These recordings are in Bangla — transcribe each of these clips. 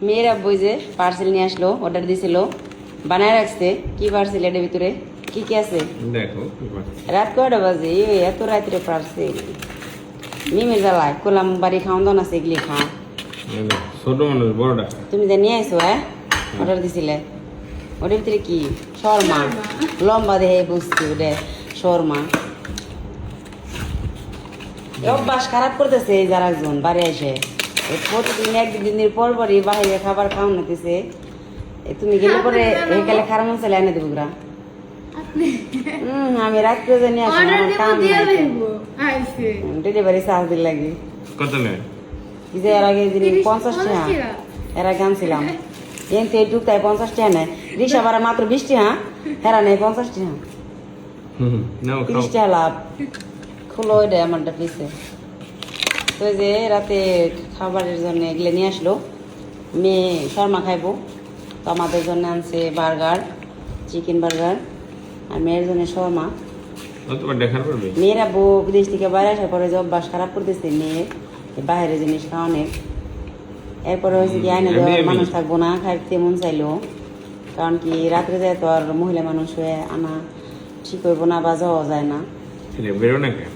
মেয়ের আব্বুই যে পার্সেল নিয়ে আসলো, অর্ডার দিছিল, বানায় রাখছে। কি পার্সেল এটার ভিতরে কি কি আছে দেখো রাত কয়টা বাজে? এত রাত্রে পার্সেল। মিমের জ্বালায় কোলাম বাড়ি খাওয়ান দাওয়ান আছে, এগুলি খা। ছোট মানুষ বড়টা তুমি যে নিয়ে আইসো, হ্যাঁ অর্ডার দিছিলে, ওটার ভিতরে কি? শর্মা, লম্বা দেহে বুঝছি ওটা শর্মা। অভ্যাস খারাপ করতেছে এই যারা একজন বাড়ি এসে প্রতিদিন একদিনের পর পরই বাইরে খাবার খাওয়ান নিতেছে। তুমি গেলে পরে এই কালে খারাপ মশলা এনে দেবো গ্রা। আমি রাত্রে জানি আসি, আমার কাম ডেলিভারি চার্জ দিল লাগে। কত নেই এই যে এর আগে যিনি 50 টাকা, এর আগে আনছিলাম এনতে ঢুকতায় 50 টাকা নেয়, রিক্সা ভাড়া মাত্র 20 টাকা, হেরা নেই 50 টাকা, 30 টাকা লাভ। খুলো ওইটা আমারটা পিছে। তো এই যে রাতে খাবারের জন্য এগুলো নিয়ে আসলো। মেয়ে শর্মা খাইবো, তো আমাদের জন্য আনছে বার্গার, চিকেন বার্গার, আর মেয়ের জন্য শর্মা। দেখার পারবে মেয়েরা বউ বিদেশ থেকে বাইরে আসার পরে যে অভ্যাস খারাপ করতেছে মেয়ের বাইরের জিনিস খাওয়ানোর। এরপরে হয়েছে কি আইনে দেওয়ার মানুষ থাকবো না, খাইতে মন চাইলো। কারণ কি রাত্রে যায় তো আর মহিলা মানুষ হয়ে আনা ঠিক হইব না, বা যাওয়া যায় না। বেরো না কেন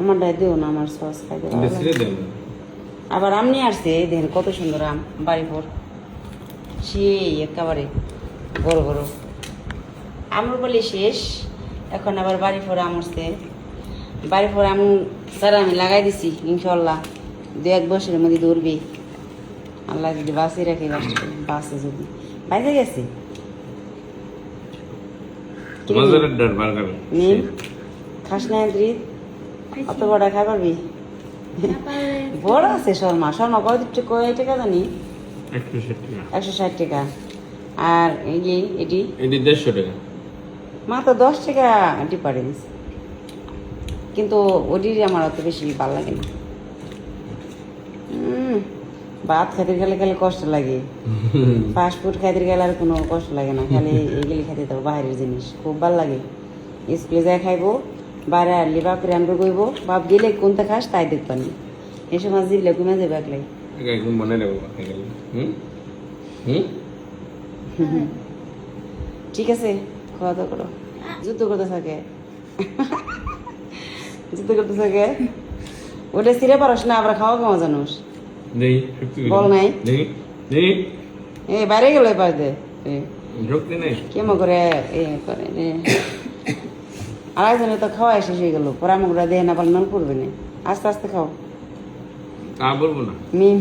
আমার ডাই দেও না, আমার সস খাইতে ভালো লাগে। আবার আম নিয়ে আসছে, দেখেন কত সুন্দর আম, বাড়ি ভোর সেই একেবারে বড় বড় আমর বলে শেষ। এখন আবার বাড়ি ফোর আম উঠছে, বাড়ি ফোর আম স্যার আমি লাগাই দিছি, ইনশাল্লাহ 2-1 বছরের মধ্যে দৌড়বে আল্লাহ যদি বাঁচিয়ে রাখে। বাঁচে যদি বাইরে গেছে নিন খাস না দ্রিত, অত বড় খাই পারবি? বড় আছে শর্মা, শর্মা কয় টাকা জানি? 160 টাকা। আর এটি 150 টাকা, মাত্র 10 টাকা ডিফারেন্স। কিন্তু ওটির আমার অত বেশি ভালো লাগে না। ভাত খাইতে গেলে খালি কষ্ট লাগে, ফাস্ট ফুড খাইতে গেলে আর কোনো কষ্ট লাগে না, খালি এইগুলি খাইতে দেবো বাইরের জিনিস খুব ভালো লাগে। স্কুলে যাই খাইবো, বাইরে আনলি বাপরে আনবে গইব, বাপ গেলে কোনটা খাস তাই দেখবানি, এই সময় জিবলে কমে যাবে একলাই। মনে নেবো ঠিক আছে, খাওয়া দাওয়া করো। যুদ্ধ করতে থাকে, যুদ্ধ করতে থাকে। ওটা ছিঁড়ে পারস না, আবার খাওয়া কেমন জানোস? বল নাই এই বাইরে গেল এবার দে কেমন করে করে আর একজনে তো খাওয়া শেষ হয়ে গেল, পরে আমাকে দেহ না পারলে নল পড়বে না। আস্তে আস্তে খাও, বলবো না মিম।